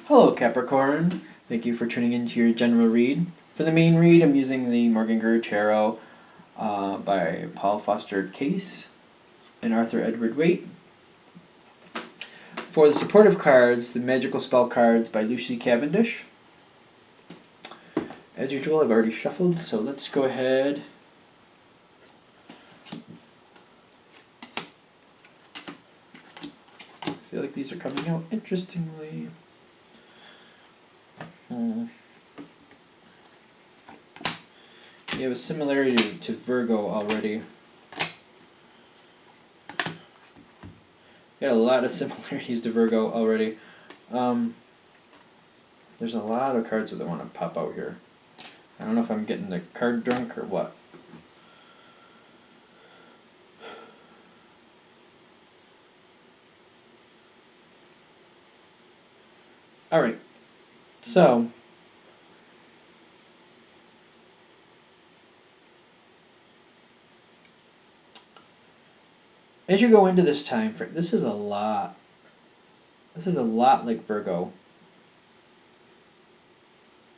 Hello, Capricorn. Thank you for tuning into your general read. For the main read, I'm using the Morgan Greer Tarot by Paul Foster Case and Arthur Edward Waite. For the supportive cards, the Magical Spell cards by Lucy Cavendish. As usual, I've already shuffled, so let's go ahead. I feel like these are coming out interestingly. You have a similarity to Virgo already. Got a lot of similarities to Virgo already. There's a lot of cards that I want to pop out here. I don't know if I'm getting the card drunk or what. Alright, so as you go into this time frame, this is a lot like Virgo.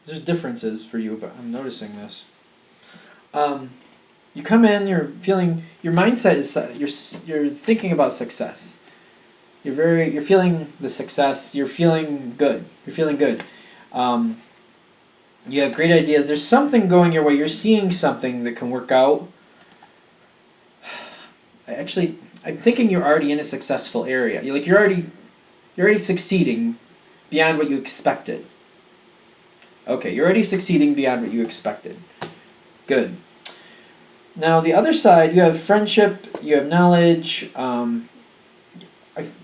There's differences for you, but I'm noticing this. You come in, you're feeling, your mindset is, you're thinking about success. You're feeling the success. You're feeling good. You have great ideas. There's something going your way. You're seeing something that can work out. I'm thinking you're already in a successful area. You're already succeeding beyond what you expected. Okay, you're already succeeding beyond what you expected. Good. Now the other side, you have friendship, you have knowledge.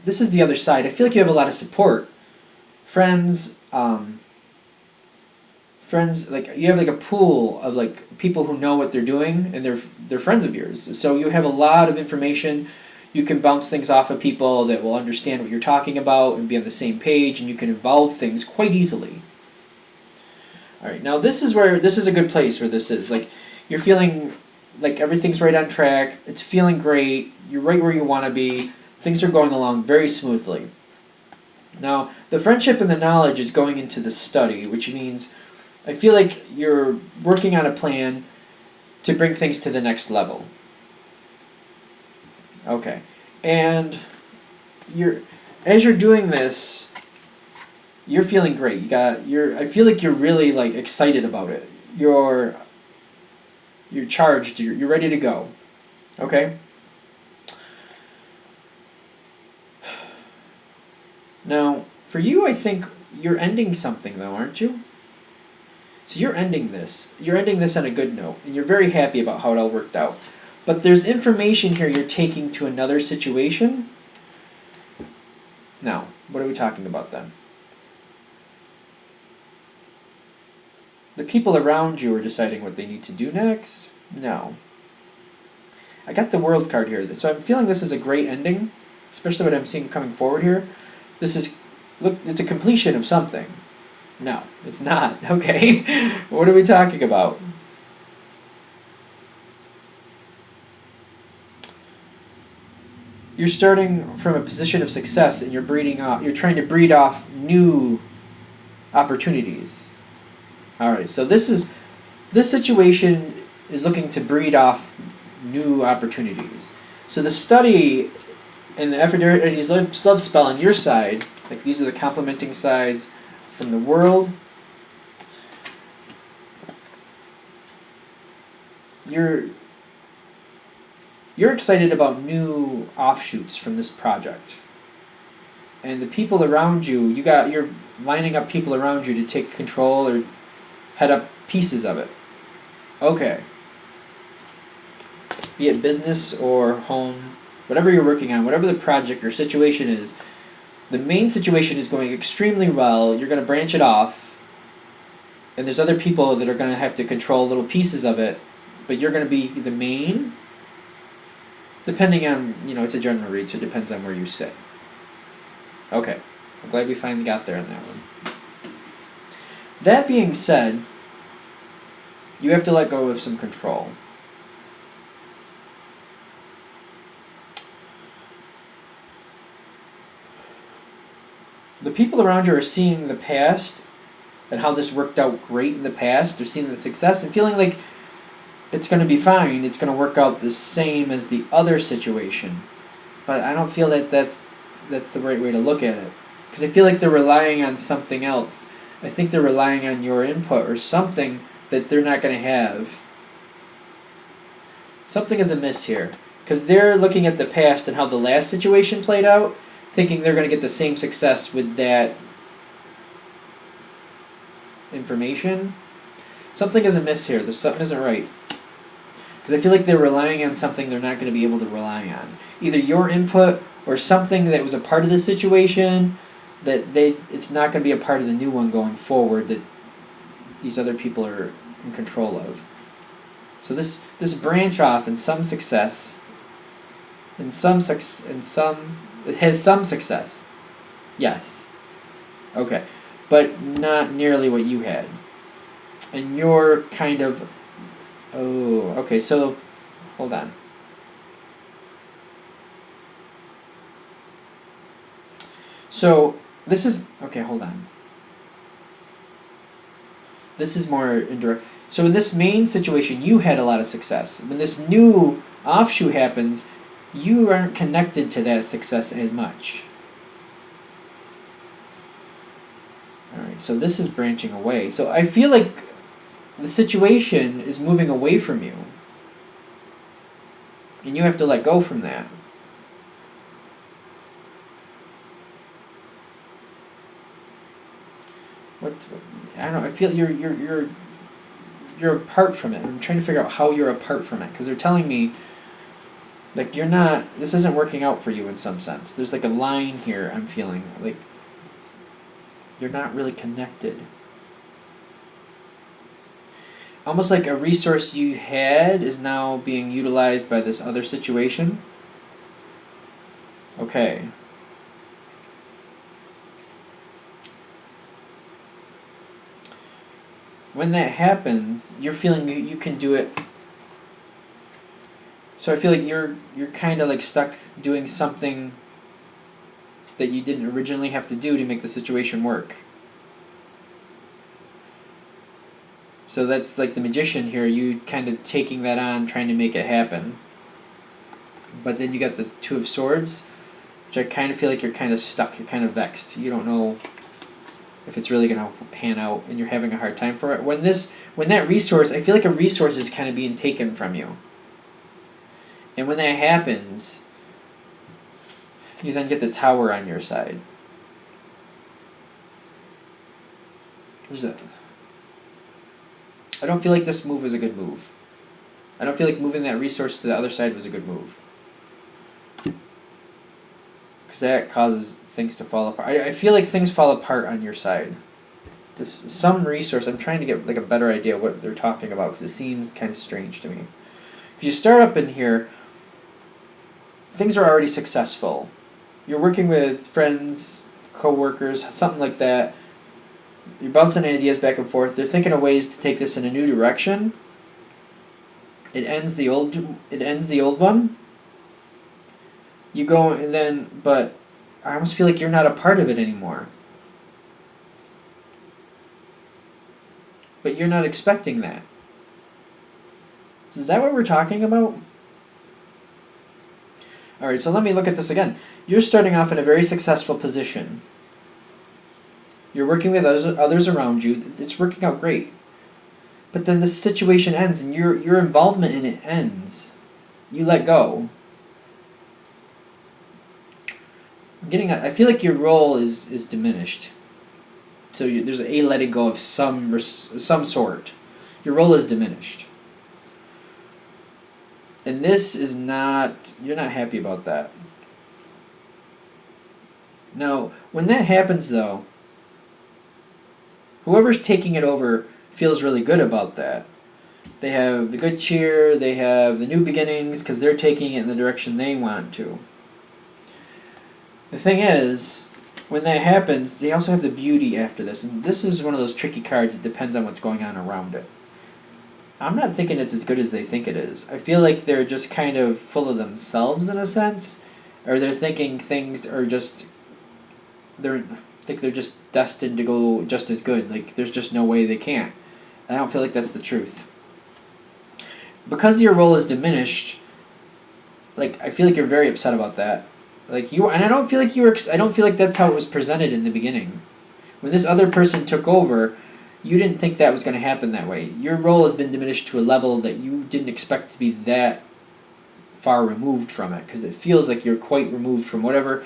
This is the other side. I feel like you have a lot of support. Friends, like you have like a pool of like people who know what they're doing and they're friends of yours. So you have a lot of information. You can bounce things off of people that will understand what you're talking about and be on the same page, and you can evolve things quite easily. All right, now this is a good place where this is. Like you're feeling like everything's right on track. It's feeling great. You're right where you want to be. Things are going along very smoothly. Now, the friendship and the knowledge is going into the study, which means I feel like you're working on a plan to bring things to the next level. Okay. And as you're doing this, you're feeling great. I feel like you're really like excited about it. You're charged, you're ready to go. Okay? Now, for you, I think you're ending something, though, aren't you? So you're ending this. You're ending this on a good note, and you're very happy about how it all worked out. But there's information here you're taking to another situation. Now, what are we talking about then? The people around you are deciding what they need to do next? No. I got the World card here, so I'm feeling this is a great ending, especially what I'm seeing coming forward here. It's a completion of something. No, it's not. Okay. What are we talking about? You're starting from a position of success and you're trying to breed off new opportunities. All right. So this situation is looking to breed off new opportunities. So the study and the Aphrodite's love spell on your side, like these are the complementing sides from the world. You're excited about new offshoots from this project. And the people around you, you're lining up people around you to take control or head up pieces of it. Okay. Be it business or home, whatever you're working on, whatever the project or situation is, the main situation is going extremely well. You're going to branch it off, and there's other people that are going to have to control little pieces of it, but you're going to be the main, depending on, it's a general read, so it depends on where you sit. Okay, I'm glad we finally got there on that one. That being said, you have to let go of some control. The the people around you are seeing the past and how this worked out great in the past. They're seeing the success and feeling like it's going to be fine. It's going to work out the same as the other situation. But I don't feel that that's the right way to look at it. Because I feel like they're relying on something else. I think they're relying on your input or something that they're not going to have. Something is amiss here. Because they're looking at the past and how the last situation played out, thinking they're going to get the same success with that information. Something is amiss here. There's something isn't right. Because I feel like they're relying on something they're not going to be able to rely on. Either your input or something that was a part of the situation that it's not going to be a part of the new one going forward that these other people are in control of. So this branch off in some success, it has some success. Yes. Okay. But not nearly what you had. And you're kind of okay, so hold on. So this is okay, hold on. This is more indirect. So in this main situation, you had a lot of success. When this new offshoot happens, you aren't connected to that success as much. Alright, so this is branching away. So I feel like the situation is moving away from you. And you have to let go from that. I don't know, I feel you're apart from it. I'm trying to figure out how you're apart from it. Because they're telling me, like, you're not, this isn't working out for you in some sense. There's like a line here I'm feeling. Like, you're not really connected. Almost like a resource you had is now being utilized by this other situation. Okay. When that happens, you're feeling you can do it. So I feel like you're kind of like stuck doing something that you didn't originally have to do to make the situation work. So that's like the magician here, you kind of taking that on, trying to make it happen. But then you got the Two of Swords, which I kind of feel like you're kind of stuck, you're kind of vexed. You don't know if it's really going to pan out, and you're having a hard time for it. When that resource, I feel like a resource is kind of being taken from you. And when that happens, you then get the Tower on your side. I don't feel like this move was a good move. I don't feel like moving that resource to the other side was a good move. Because that causes things to fall apart. I feel like things fall apart on your side. Some resource, I'm trying to get like a better idea of what they're talking about because it seems kind of strange to me. Because you start up in here, things are already successful. You're working with friends, co-workers, something like that. You're bouncing ideas back and forth. They're thinking of ways to take this in a new direction. It ends the old one. You go and then, but I almost feel like you're not a part of it anymore. But you're not expecting that. Is that what we're talking about? Alright, so let me look at this again. You're starting off in a very successful position. You're working with others around you. It's working out great. But then the situation ends and your involvement in it ends. You let go. I feel like your role is diminished. So there's a letting go of some sort. Your role is diminished. And this is not, you're not happy about that. Now, when that happens though, whoever's taking it over feels really good about that. They have the good cheer, they have the new beginnings because they're taking it in the direction they want to. The thing is, when that happens, they also have the beauty after this. And this is one of those tricky cards. It depends on what's going on around it. I'm not thinking it's as good as they think it is. I feel like they're just kind of full of themselves in a sense. Or they're thinking things are just... Like they're just destined to go just as good. Like there's just no way they can't. And I don't feel like that's the truth. Because your role is diminished, like I feel like you're very upset about that. Like you, and I don't feel like you were. I don't feel like that's how it was presented in the beginning. When this other person took over, you didn't think that was going to happen that way. Your role has been diminished to a level that you didn't expect to be that far removed from it, because it feels like you're quite removed from whatever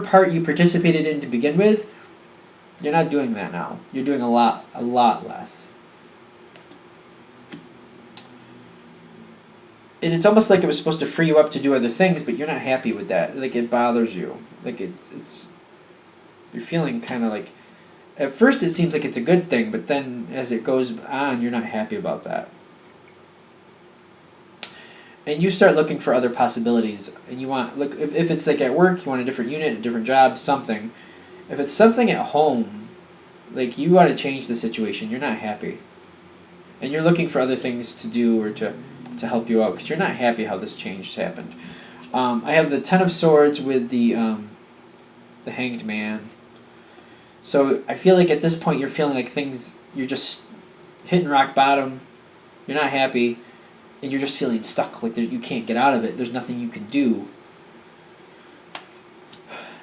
part you participated in to begin with. You're not doing that now. You're doing a lot less. And it's almost like it was supposed to free you up to do other things, but you're not happy with that. Like it bothers you. Like it's you're feeling kind of like, at first it seems like it's a good thing, but then as it goes on, you're not happy about that. And you start looking for other possibilities, and you want, look, if it's like at work, you want a different unit, a different job, something. If it's something at home, like you want to change the situation, you're not happy. And you're looking for other things to do or to help you out, because you're not happy how this change happened. I have the Ten of Swords with the Hanged Man. So I feel like at this point you're feeling like things, you're just hitting rock bottom, you're not happy, and you're just feeling stuck, like you can't get out of it, there's nothing you can do.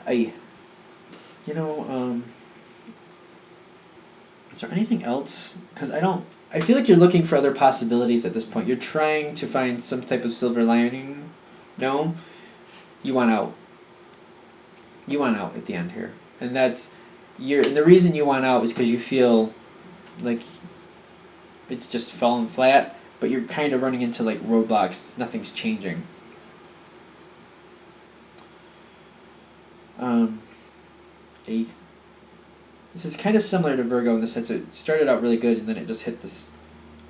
Is there anything else? Because I feel like you're looking for other possibilities at this point. You're trying to find some type of silver lining. No? You want out. You want out at the end here. And the reason you want out is because you feel like it's just fallen flat, but you're kind of running into like roadblocks. Nothing's changing. This is kind of similar to Virgo in the sense that it started out really good and then it just hit this.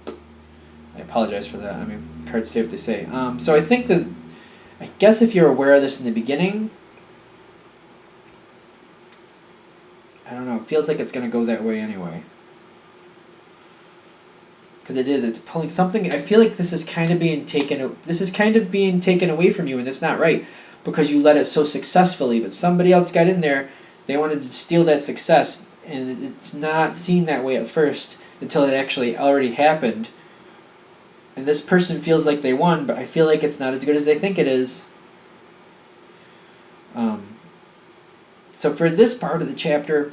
I apologize for that. I mean, cards say what they say. So I guess if you're aware of this in the beginning, I don't know, it feels like it's going to go that way anyway. Because it's pulling something. I feel like this is kind of being taken away from you, and it's not right, because you led it so successfully, but somebody else got in there, they wanted to steal that success, and it's not seen that way at first until it actually already happened. And this person feels like they won, but I feel like it's not as good as they think it is. So for this part of the chapter,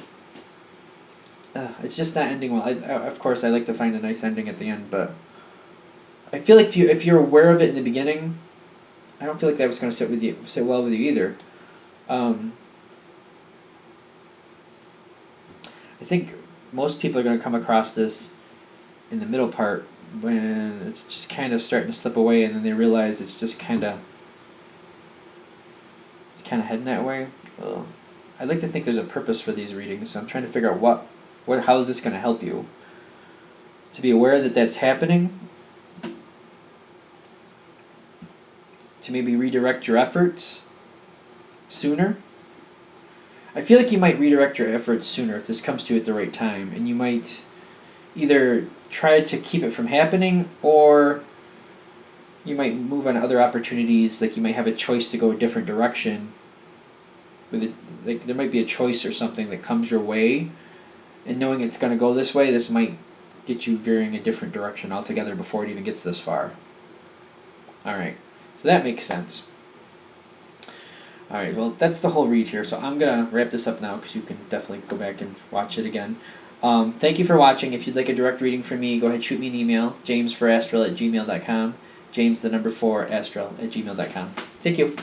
it's just not ending well. Of course, I like to find a nice ending at the end, but I feel like if you're aware of it in the beginning, I don't feel like that was going to sit well with you either. I think most people are going to come across this in the middle part when it's just kind of starting to slip away, and then they realize it's just kind of heading that way. I'd like to think there's a purpose for these readings, so I'm trying to figure out how is this going to help you to be aware that that's happening, to maybe redirect your efforts sooner. I feel like you might redirect your efforts sooner if this comes to you at the right time, and you might either try to keep it from happening, or you might move on other opportunities. Like you might have a choice to go a different direction. Like there might be a choice or something that comes your way, and knowing it's going to go this way, this might get you veering a different direction altogether before it even gets this far. Alright, so that makes sense. Alright, well, that's the whole read here, so I'm going to wrap this up now because you can definitely go back and watch it again. Thank you for watching. If you'd like a direct reading from me, go ahead, shoot me an email, jamesforastral@gmail.com, james4astral@gmail.com. Thank you.